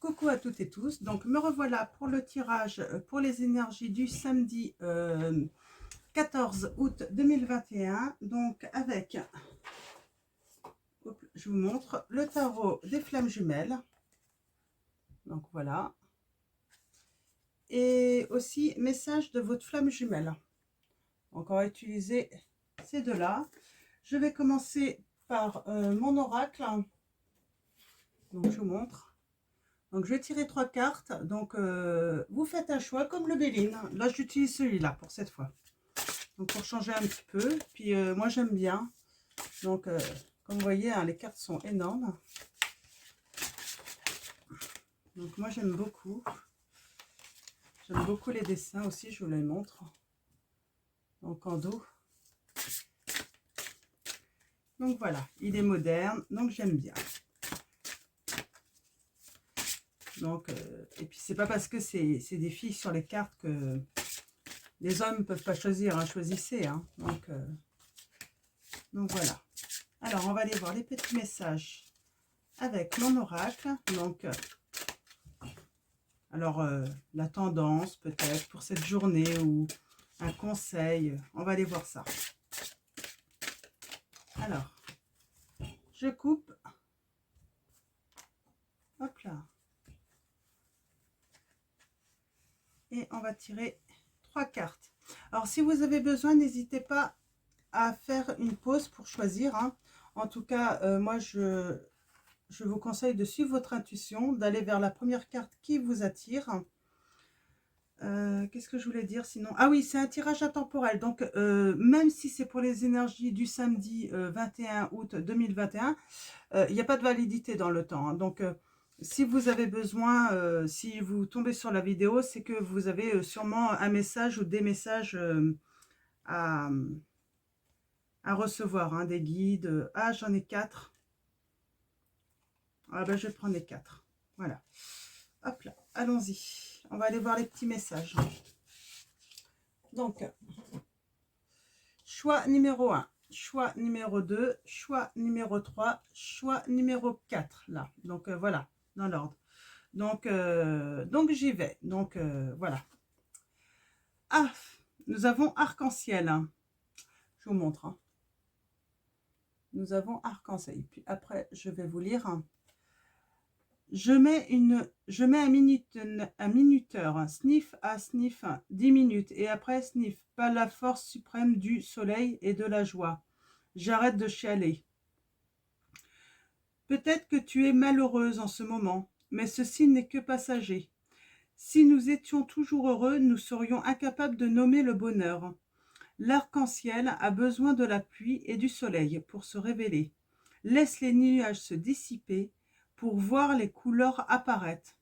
Coucou à toutes et tous, donc me revoilà pour le tirage pour les énergies du samedi 14 août 2021, donc avec, hop, je vous montre, le tarot des flammes jumelles, donc voilà, et aussi message de votre flamme jumelle. Donc on va utiliser ces deux-là. Je vais commencer par mon oracle, donc je vous montre. Donc, je vais tirer 3 cartes. Donc, vous faites un choix comme le Béline. Là, j'utilise celui-là pour cette fois. Donc, pour changer un petit peu. Puis, moi, j'aime bien. Donc, comme vous voyez, hein, les cartes sont énormes. Donc, moi, j'aime beaucoup. J'aime beaucoup les dessins aussi. Je vous les montre. Donc, en dos. Donc, voilà. Il est moderne. Donc, j'aime bien. Donc, et puis, c'est pas parce que c'est des filles sur les cartes que les hommes ne peuvent pas choisir, hein, choisissez. Hein. Donc voilà. Alors, on va aller voir les petits messages avec mon oracle. Donc, alors, la tendance peut-être pour cette journée ou un conseil. On va aller voir ça. Alors, je coupe. Hop là. Et on va tirer 3 cartes. Alors, si vous avez besoin, n'hésitez pas à faire une pause pour choisir. Hein. En tout cas, moi, je vous conseille de suivre votre intuition, d'aller vers la première carte qui vous attire. Qu'est-ce que je voulais dire sinon? Ah oui, c'est un tirage intemporel. Donc, même si c'est pour les énergies du samedi 21 août 2021, il n'y a pas de validité dans le temps. Hein. Donc, si vous avez besoin, si vous tombez sur la vidéo, c'est que vous avez sûrement un message ou des messages à, à recevoir, hein, des guides. Ah, j'en ai 4. Ah ben, je vais prendre les 4. Voilà. Hop là, allons-y. On va aller voir les petits messages. Donc, choix numéro 1, choix numéro 2, choix numéro 3, choix numéro 4, là. Donc, voilà, dans l'ordre. Donc j'y vais. Donc, voilà. Ah, nous avons arc-en-ciel. Hein. Je vous montre. Hein. Nous avons arc-en-ciel. Puis après, je vais vous lire. Hein. Je mets un minuteur, un sniff à sniff, 10 minutes, et après sniff, pas la force suprême du soleil et de la joie. J'arrête de chialer. Peut-être que tu es malheureuse en ce moment, mais ceci n'est que passager. Si nous étions toujours heureux, nous serions incapables de nommer le bonheur. L'arc-en-ciel a besoin de la pluie et du soleil pour se révéler. Laisse les nuages se dissiper pour voir les couleurs apparaître.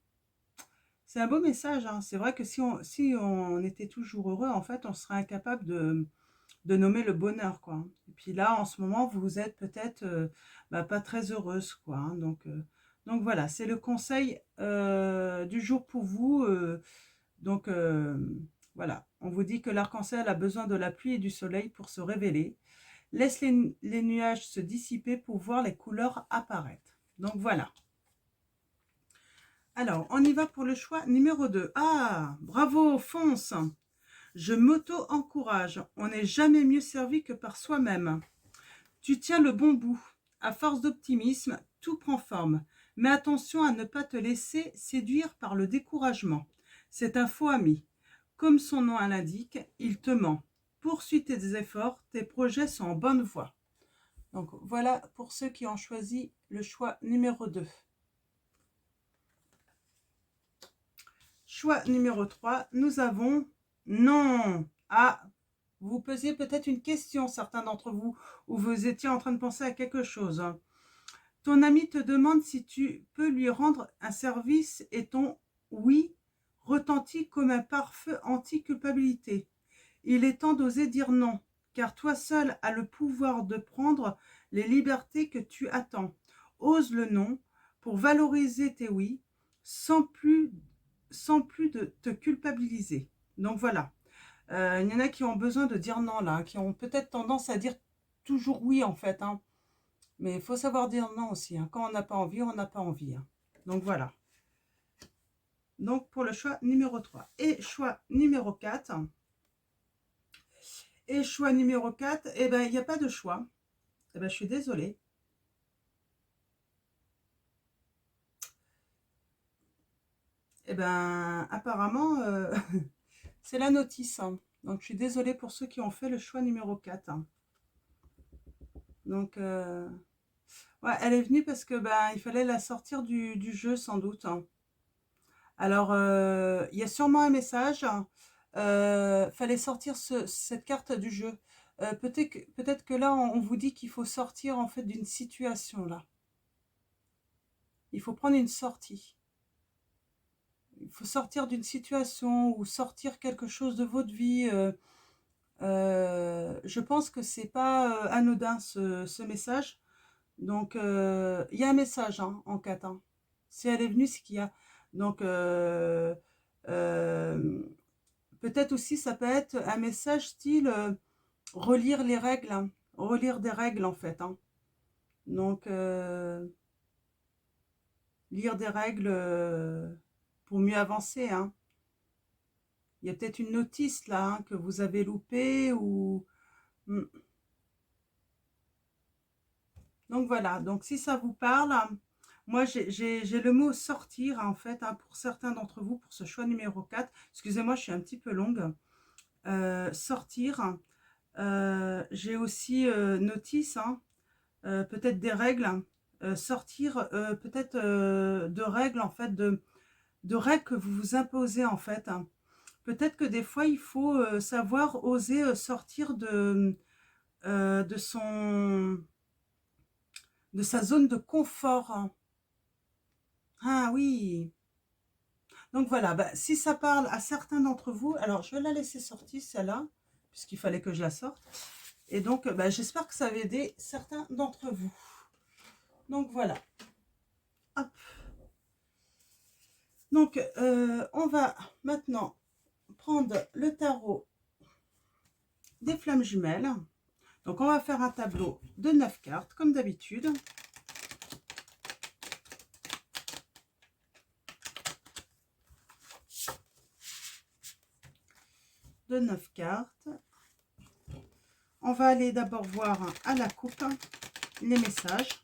C'est un beau message, hein. C'est vrai que si on était toujours heureux, en fait, on serait incapable de nommer le bonheur, quoi. Et puis là, en ce moment, vous êtes peut-être pas très heureuse, quoi. Hein. Donc voilà, c'est le conseil du jour pour vous. Voilà, on vous dit que l'arc-en-ciel a besoin de la pluie et du soleil pour se révéler. Laisse les nuages se dissiper pour voir les couleurs apparaître. Donc voilà. Alors, on y va pour le choix numéro 2. Ah, bravo, fonce! Je m'auto-encourage. On n'est jamais mieux servi que par soi-même. Tu tiens le bon bout. À force d'optimisme, tout prend forme. Mais attention à ne pas te laisser séduire par le découragement. C'est un faux ami. Comme son nom l'indique, il te ment. Poursuis tes efforts, tes projets sont en bonne voie. Donc voilà pour ceux qui ont choisi le choix numéro 2. Choix numéro 3, nous avons non. Ah, vous posiez peut-être une question, certains d'entre vous, ou vous étiez en train de penser à quelque chose. Ton ami te demande si tu peux lui rendre un service et ton oui retentit comme un pare-feu anti-culpabilité. Il est temps d'oser dire non, car toi seul as le pouvoir de prendre les libertés que tu attends. Ose le non pour valoriser tes oui sans plus de te culpabiliser. Donc voilà. Il y en a qui ont besoin de dire non là, qui ont peut-être tendance à dire toujours oui en fait. Hein. Mais il faut savoir dire non aussi. Hein. Quand on n'a pas envie, on n'a pas envie. Hein. Donc voilà. Donc, pour le choix numéro 3. Et choix numéro 4. Et choix numéro 4, eh ben, il n'y a pas de choix. Eh ben, je suis désolée. Eh ben, apparemment, c'est la notice. Hein. Donc, je suis désolée pour ceux qui ont fait le choix numéro 4. Hein. Donc, ouais, elle est venue parce que ben, il fallait la sortir du jeu, sans doute. Hein. Alors, il y a sûrement un message. Fallait sortir cette carte du jeu. Peut-être que là, on vous dit qu'il faut sortir en fait d'une situation là. Il faut prendre une sortie. Il faut sortir d'une situation ou sortir quelque chose de votre vie. Je pense que c'est pas anodin ce message. Donc, il y a un message hein, en 4. Hein. Si elle est venue, c'est qu'il y a. Donc, euh, peut-être aussi, ça peut être un message style relire les règles. Hein. Relire des règles, en fait. Hein. Donc, lire des règles pour mieux avancer. Hein. Il y a peut-être une notice là hein, que vous avez loupée ou... Donc voilà, donc si ça vous parle, moi j'ai le mot sortir en fait hein, pour certains d'entre vous pour ce choix numéro 4. Excusez-moi, je suis un petit peu longue. Sortir. J'ai aussi notice, hein, peut-être des règles. Sortir peut-être de règles en fait, de règles que vous vous imposez en fait. Hein. Peut-être que des fois il faut savoir oser sortir de sa zone de confort. Hein. Ah oui. Donc voilà, bah, si ça parle à certains d'entre vous, alors je vais la laisser sortir celle-là, puisqu'il fallait que je la sorte. Et donc, bah, j'espère que ça va aider certains d'entre vous. Donc voilà. Hop. Donc, on va maintenant prendre le tarot des flammes jumelles. Donc, on va faire un tableau de 9 cartes, comme d'habitude. De 9 cartes. On va aller d'abord voir à la coupe les messages.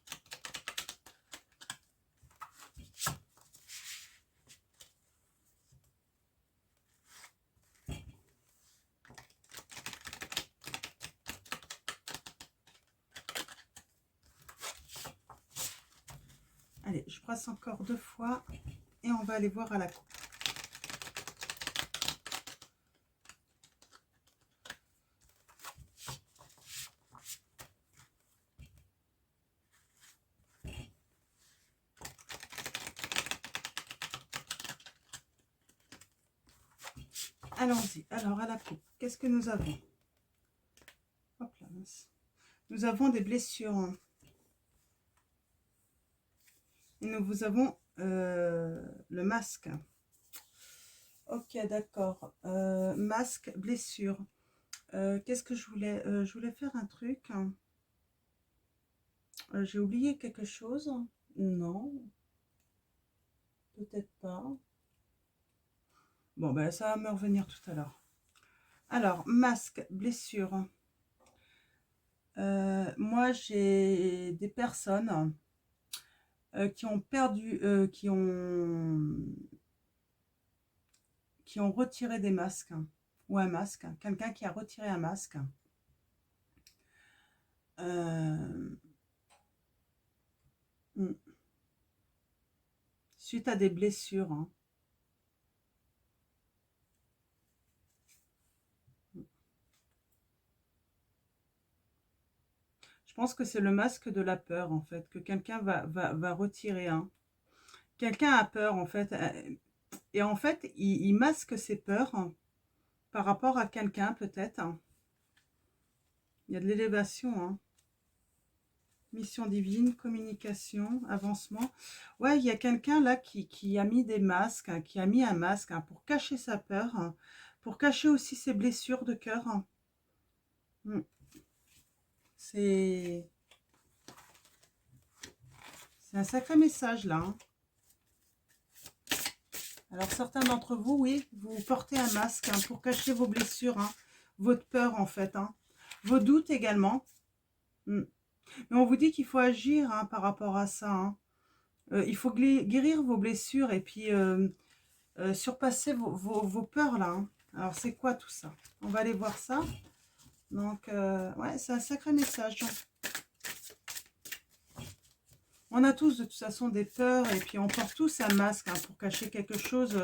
Allez, je brasse encore 2 fois et on va aller voir à la coupe. Allons-y. Alors, à la coupe, qu'est-ce que nous avons? Hop là, mince. Nous avons des blessures. Et nous avons le masque. Ok, d'accord. Masque, blessure. Qu'est-ce que je voulais? Je voulais faire un truc. J'ai oublié quelque chose? Non. Peut-être pas. Bon, ben ça va me revenir tout à l'heure. Alors, masque, blessure. Moi, j'ai des personnes qui ont perdu, qui ont retiré des masques. Ou un masque. Quelqu'un qui a retiré un masque. Suite à des blessures. Hein. Je pense que c'est le masque de la peur, en fait, que quelqu'un va retirer. Hein. Quelqu'un a peur, en fait. Et en fait, il masque ses peurs hein, par rapport à quelqu'un, peut-être. Hein. Il y a de l'élévation. Hein. Mission divine, communication, avancement. Ouais, il y a quelqu'un là qui a mis des masques, hein, qui a mis un masque hein, pour cacher sa peur, hein, pour cacher aussi ses blessures de cœur. Hein. C'est un sacré message là. Hein. Alors, certains d'entre vous, oui, vous portez un masque hein, pour cacher vos blessures, hein, votre peur, en fait, hein, vos doutes également. Mm. Mais on vous dit qu'il faut agir hein, par rapport à ça. Hein. Il faut guérir vos blessures et puis surpasser vos peurs, là. Hein. Alors, c'est quoi tout ça? On va aller voir ça. Donc, ouais, c'est un sacré message. On a tous de toute façon des peurs et puis on porte tous un masque hein, pour cacher quelque chose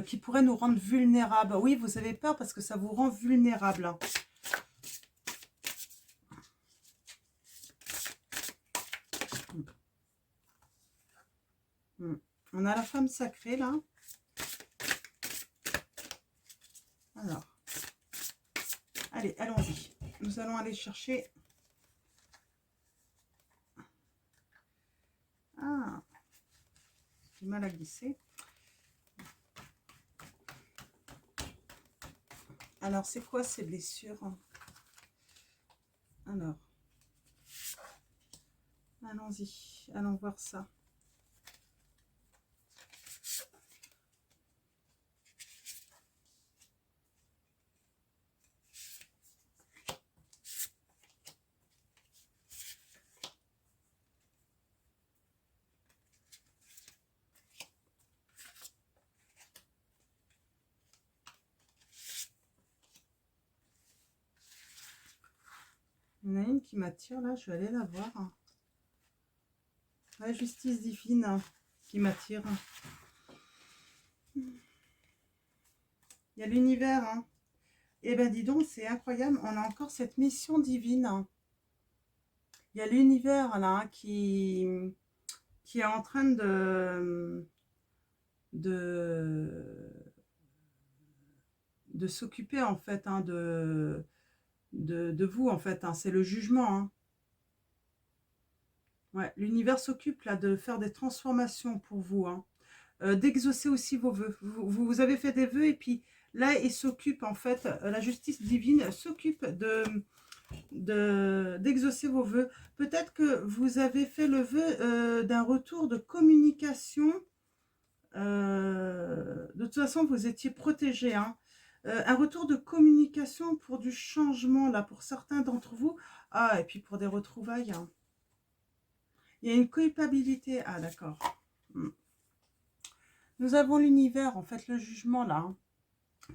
qui pourrait nous rendre vulnérables. Oui, vous avez peur parce que ça vous rend vulnérable. Hein. On a la femme sacrée là. Alors, allez, allons-y. Nous allons aller chercher... Ah, j'ai mal à glisser. Alors, c'est quoi ces blessures? Alors, allons-y, allons voir ça. Il y en a une qui m'attire là, je vais aller la voir. La justice divine hein, qui m'attire. Il y a l'univers. Hein. Eh ben dis donc, c'est incroyable, on a encore cette mission divine. Hein. Il y a l'univers là hein, qui est en train de s'occuper en fait hein, de vous en fait. Hein. C'est le jugement. Hein. Ouais, l'univers s'occupe là de faire des transformations pour vous. Hein. D'exaucer aussi vos vœux. Vous avez fait des vœux et puis là, il s'occupe en fait, la justice divine s'occupe d'exaucer vos vœux. Peut-être que vous avez fait le vœu d'un retour de communication. De toute façon, vous étiez protégé. Hein. Un retour de communication pour du changement, là, pour certains d'entre vous. Ah, et puis pour des retrouvailles. Hein. Il y a une culpabilité. Ah, d'accord. Nous avons l'univers, en fait, le jugement, là, hein,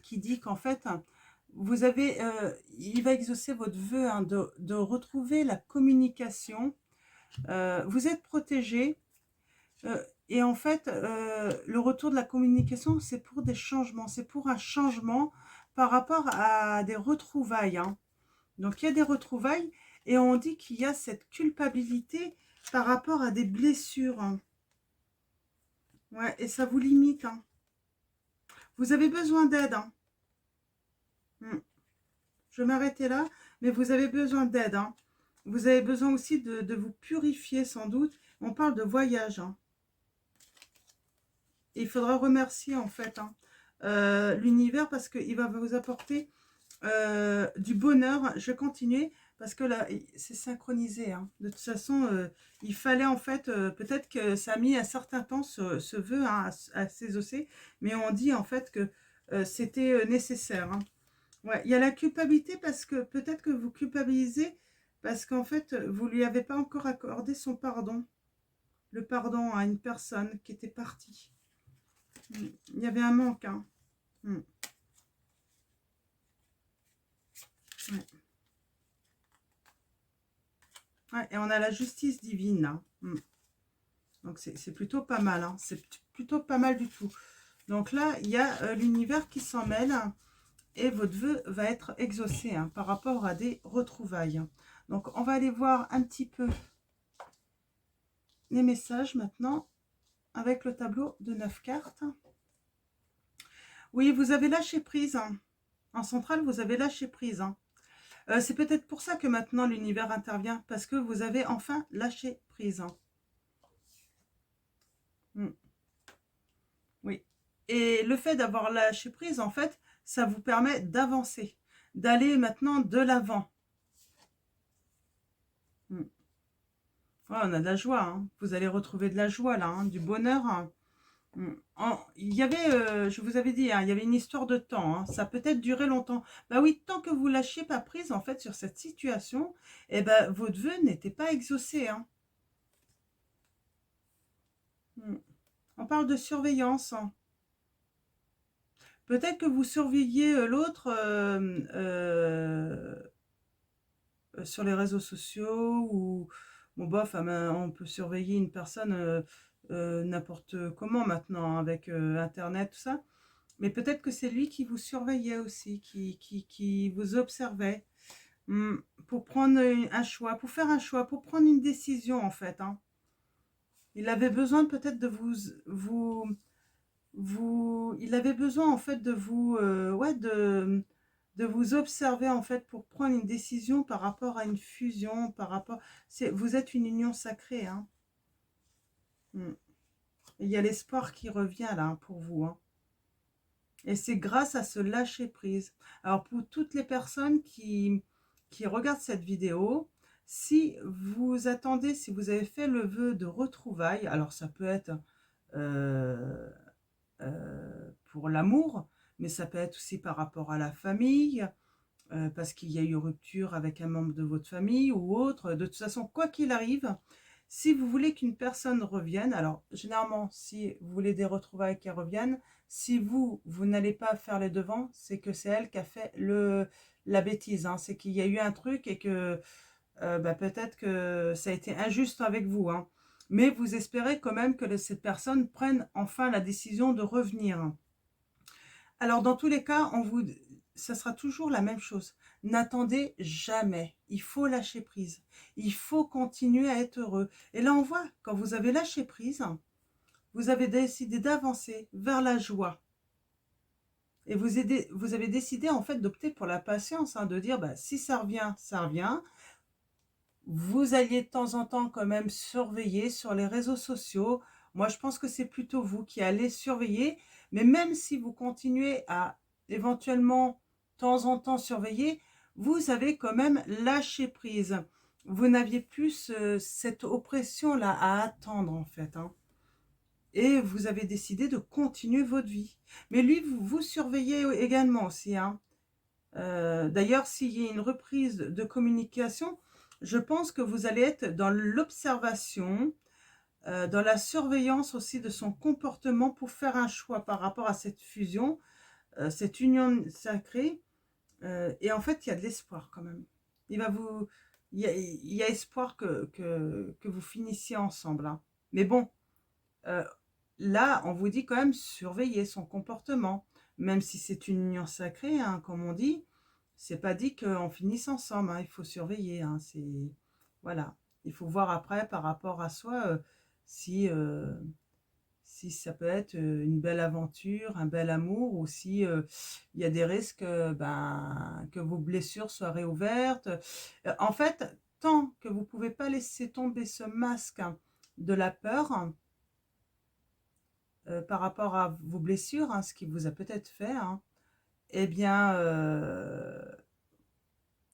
qui dit qu'en fait, vous avez, il va exaucer votre vœu hein, de retrouver la communication. Vous êtes protégé. Et en fait, le retour de la communication, c'est pour des changements. C'est pour un changement par rapport à des retrouvailles. Hein. Donc, il y a des retrouvailles et on dit qu'il y a cette culpabilité par rapport à des blessures. Hein. Ouais, et ça vous limite. Hein. Vous avez besoin d'aide. Hein. Je vais m'arrêter là, mais vous avez besoin d'aide. Hein. Vous avez besoin aussi de vous purifier sans doute. On parle de voyage. Hein. Et il faudra remercier en fait hein, l'univers parce qu'il va vous apporter du bonheur. Je vais continuer parce que là, c'est synchronisé. Hein. De toute façon, il fallait en fait, peut-être que ça a mis un certain temps ce vœu hein, à s'exaucer, mais on dit en fait que c'était nécessaire. Hein. Ouais, il y a la culpabilité parce que peut-être que vous culpabilisez parce qu'en fait, vous ne lui avez pas encore accordé son pardon. Le pardon à une personne qui était partie. Il y avait un manque. Hein. Ouais. Ouais, et on a la justice divine. Là. Donc c'est plutôt pas mal. Hein. C'est plutôt pas mal du tout. Donc là, il y a l'univers qui s'en mêle. Et votre vœu va être exaucé hein, par rapport à des retrouvailles. Donc, on va aller voir un petit peu les messages maintenant avec le tableau de 9 cartes. Oui, vous avez lâché prise. Hein. En centrale, vous avez lâché prise. Hein. C'est peut-être pour ça que maintenant l'univers intervient, parce que vous avez enfin lâché prise. Hein. Oui. Et le fait d'avoir lâché prise, en fait, ça vous permet d'avancer, d'aller maintenant de l'avant. Ouais, on a de la joie. Hein. Vous allez retrouver de la joie là, hein, du bonheur. Hein. Il y avait, je vous avais dit, hein, il y avait une histoire de temps, hein, ça a peut-être duré longtemps. Bah oui, tant que vous lâchiez pas prise, en fait, sur cette situation, eh ben, votre vœu n'était pas exaucé, hein. Mm. On parle de surveillance, hein. Peut-être que vous surveillez l'autre sur les réseaux sociaux ou bon bof, ah ben, on peut surveiller une personne n'importe comment maintenant hein, avec Internet, tout ça. Mais peut-être que c'est lui qui vous surveillait aussi, qui vous observait hmm, pour prendre un choix, pour faire un choix, pour prendre une décision en fait. Hein. Il avait besoin peut-être de il avait besoin en fait de vous, ouais, de vous observer en fait pour prendre une décision par rapport à une fusion, par rapport, vous êtes une union sacrée, hein. Hmm. Et il y a l'espoir qui revient là hein, pour vous, hein. Et c'est grâce à ce lâcher prise. Alors pour toutes les personnes qui regardent cette vidéo, si vous attendez, si vous avez fait le vœu de retrouvailles, alors ça peut être euh, pour l'amour, mais ça peut être aussi par rapport à la famille, parce qu'il y a eu rupture avec un membre de votre famille ou autre. De toute façon, quoi qu'il arrive, si vous voulez qu'une personne revienne, alors généralement, si vous voulez des retrouvailles qui reviennent, si vous n'allez pas faire les devants, c'est que c'est elle qui a fait la bêtise. Hein. C'est qu'il y a eu un truc et que bah, peut-être que ça a été injuste avec vous. Hein. Mais vous espérez quand même que cette personne prenne enfin la décision de revenir. Alors, dans tous les cas, ça sera toujours la même chose. N'attendez jamais. Il faut lâcher prise. Il faut continuer à être heureux. Et là, on voit, quand vous avez lâché prise, vous avez décidé d'avancer vers la joie. Et vous avez décidé, en fait, d'opter pour la patience, hein, de dire, bah, si ça revient, ça revient. Vous alliez de temps en temps quand même surveiller sur les réseaux sociaux. Moi, je pense que c'est plutôt vous qui allez surveiller. Mais même si vous continuez à éventuellement, de temps en temps, surveiller, vous avez quand même lâché prise. Vous n'aviez plus cette oppression-là à attendre, en fait. Hein. Et vous avez décidé de continuer votre vie. Mais lui, vous surveillez également aussi. Hein. D'ailleurs, s'il y a une reprise de communication, je pense que vous allez être dans l'observation, dans la surveillance aussi de son comportement pour faire un choix par rapport à cette fusion, cette union sacrée. Et en fait, il y a de l'espoir quand même. Il va vous, il y a espoir que vous finissiez ensemble. Hein. Mais bon, euh, là, on vous dit quand même surveiller son comportement, même si c'est une union sacrée, hein, comme on dit. C'est pas dit qu'on finisse ensemble, hein, il faut surveiller. Hein, voilà, il faut voir après par rapport à soi si, si ça peut être une belle aventure, un bel amour, ou si il y a des risques ben, que vos blessures soient réouvertes. En fait, tant que vous pouvez pas laisser tomber ce masque hein, de la peur, par rapport à vos blessures, hein, ce qui vous a peut-être fait, hein, eh bien,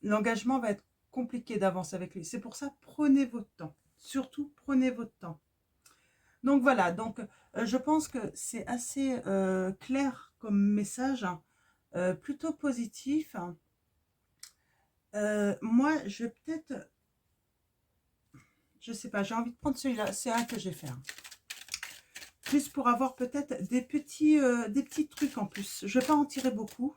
l'engagement va être compliqué d'avancer avec lui. C'est pour ça, prenez votre temps. Surtout, prenez votre temps. Donc voilà, donc je pense que c'est assez clair comme message, hein, plutôt positif. Moi, je vais peut-être, je sais pas, j'ai envie de prendre celui-là. C'est un que j'ai fait. Hein. Plus pour avoir peut-être des petits trucs en plus. Je vais pas en tirer beaucoup.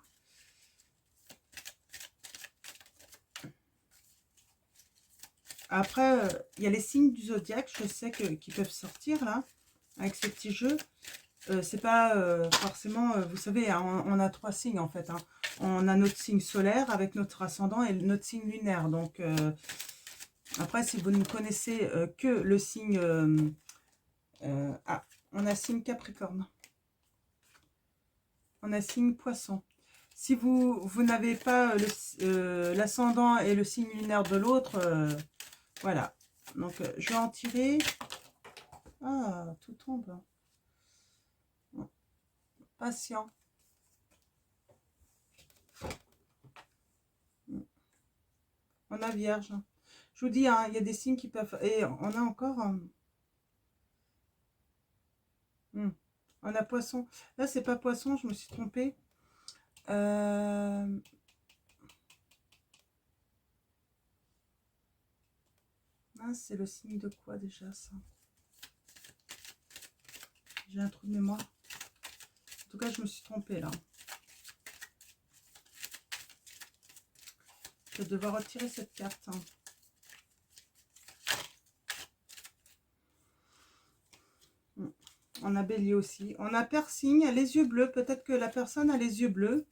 Après, il y a les signes du zodiaque, je sais qu'ils peuvent sortir là, avec ce petit jeu. C'est pas forcément, vous savez, hein, on a 3 signes en fait. Hein. On a notre signe solaire avec notre ascendant et notre signe lunaire. Donc, après, si vous ne connaissez que le signe... ah, on a signe Capricorne. On a signe Poisson. Si vous n'avez pas l'ascendant et le signe lunaire de l'autre, voilà. Donc, je vais en tirer. Ah, tout tombe. Patient. On a Vierge. Je vous dis, hein, il y a des signes qui peuvent... Et on a encore... On a poisson. Là, c'est pas poisson, je me suis trompée. C'est le signe de quoi déjà, ça? J'ai un trou de mémoire. En tout cas, je me suis trompée là. Je vais devoir retirer cette carte. On a bélier aussi. On a piercing, les yeux bleus. Peut-être que la personne a les yeux bleus.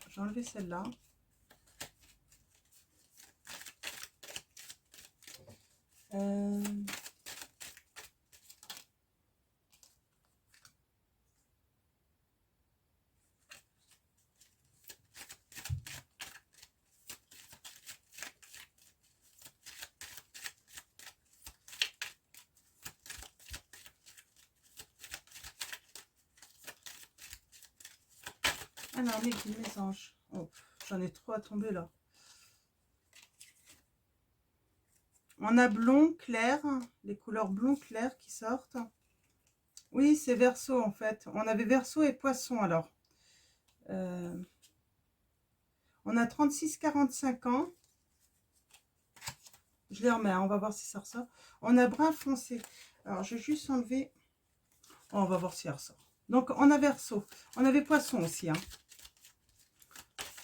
J'ai enlevé celle-là. Alors, mes anges. Oh, j'en ai trop à tomber là. On a blond clair, les couleurs blond clair qui sortent. Oui, c'est Verseau en fait. On avait Verseau et Poisson alors. On a 36-45 ans. Je les remets, hein, on va voir si ça ressort. On a brun foncé. Alors, je vais juste enlever. Oh, on va voir si ça ressort. Donc, on a Verseau. On avait Poisson aussi. Hein.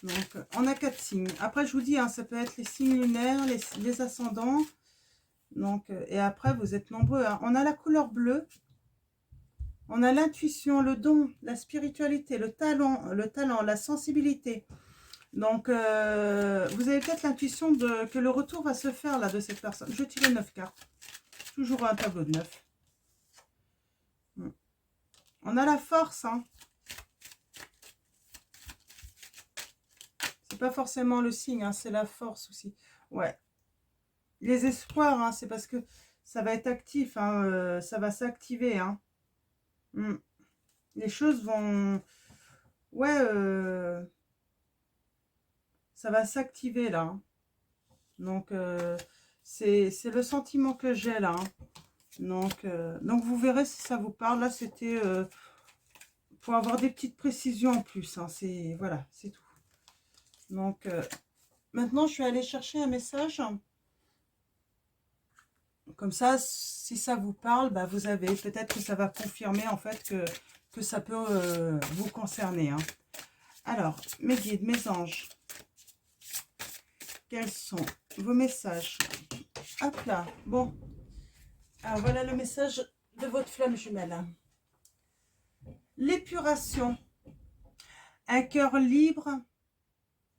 Donc, on a 4 signes. Après, je vous dis, hein, ça peut être les signes lunaires, les ascendants. Donc, et après, vous êtes nombreux. Hein. On a la couleur bleue. On a l'intuition, le don, la spiritualité, le talent, la sensibilité. Donc, vous avez peut-être l'intuition que le retour va se faire là de cette personne. Je tire 9 cartes. Toujours un tableau de 9. On a la force. Hein. C'est pas forcément le signe, hein, c'est la force aussi. Ouais. Les espoirs, hein, c'est parce que ça va être actif. Hein, ça va s'activer. Hein. Les choses vont... Ouais, ça va s'activer là. Hein. Donc, c'est le sentiment que j'ai là. Hein. Donc, vous verrez si ça vous parle. Là, c'était pour avoir des petites précisions en plus. Hein. Voilà, c'est tout. Donc, maintenant, je vais aller chercher un message. Comme ça, si ça vous parle, bah, vous avez peut-être que ça va confirmer en fait que ça peut vous concerner. Hein. Alors, mes guides, mes anges, quels sont vos messages? Hop là, bon. Alors, voilà le message de votre flamme jumelle. L'épuration. Un cœur libre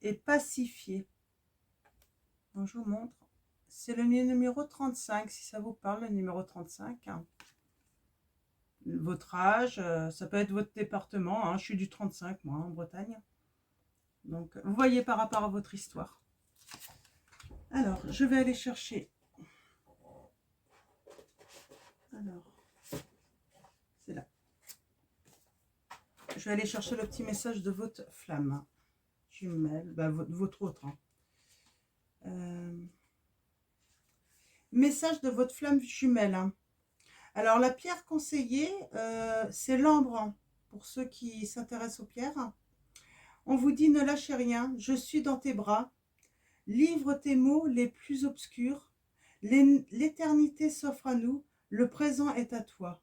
et pacifié. Donc, je vous montre. C'est le numéro 35, si ça vous parle, le numéro 35. Hein. Votre âge, ça peut être votre département. Hein. Je suis du 35, moi, en Bretagne. Donc, vous voyez par rapport à votre histoire. Alors, je vais aller chercher. Alors, c'est là. Je vais aller chercher le petit message de votre flamme jumelle, bah, votre autre. Hein. Message de votre flamme jumelle. Hein. Alors, la pierre conseillée, c'est l'ambre. Hein, pour ceux qui s'intéressent aux pierres. On vous dit, ne lâchez rien, je suis dans tes bras. Livre tes mots les plus obscurs. L'éternité s'offre à nous, le présent est à toi.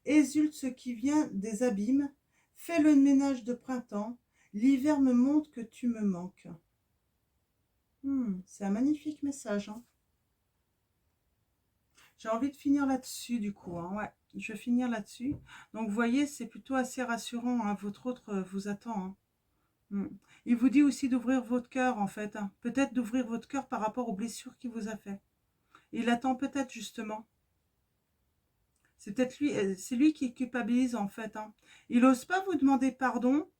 Exulte ce qui vient des abîmes. Fais le ménage de printemps. L'hiver me montre que tu me manques. C'est un magnifique message. Hein. J'ai envie de finir là-dessus du coup. Hein. Ouais, je vais finir là-dessus. Donc vous voyez, c'est plutôt assez rassurant. Hein. Votre autre vous attend. Hein. Il vous dit aussi d'ouvrir votre cœur en fait. Hein. Peut-être d'ouvrir votre cœur par rapport aux blessures qu'il vous a fait. Il attend peut-être justement. C'est peut-être lui, c'est lui qui culpabilise en fait. Hein. Il n'ose pas vous demander pardon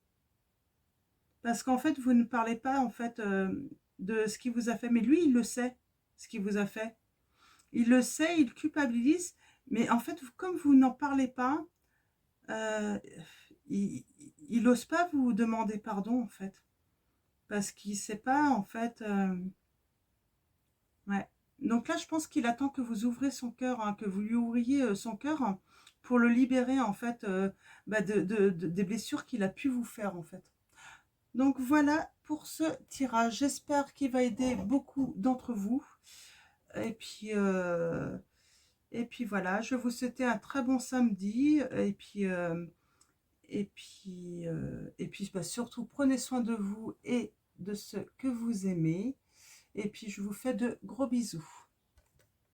parce qu'en fait vous ne parlez pas en fait de ce qu'il vous a fait. Mais lui il le sait, ce qu'il vous a fait. Il le sait, il culpabilise. Mais en fait comme vous n'en parlez pas, il n'ose pas vous demander pardon en fait. Parce qu'il ne sait pas en fait. Ouais. Donc là, je pense qu'il attend que vous ouvrez son cœur, hein, que vous lui ouvriez son cœur, hein, pour le libérer en fait bah, des blessures qu'il a pu vous faire en fait. Donc voilà pour ce tirage. J'espère qu'il va aider beaucoup d'entre vous. Et puis voilà, je vais vous souhaiter un très bon samedi. Et puis bah, surtout, prenez soin de vous et de ceux que vous aimez. Et puis, je vous fais de gros bisous.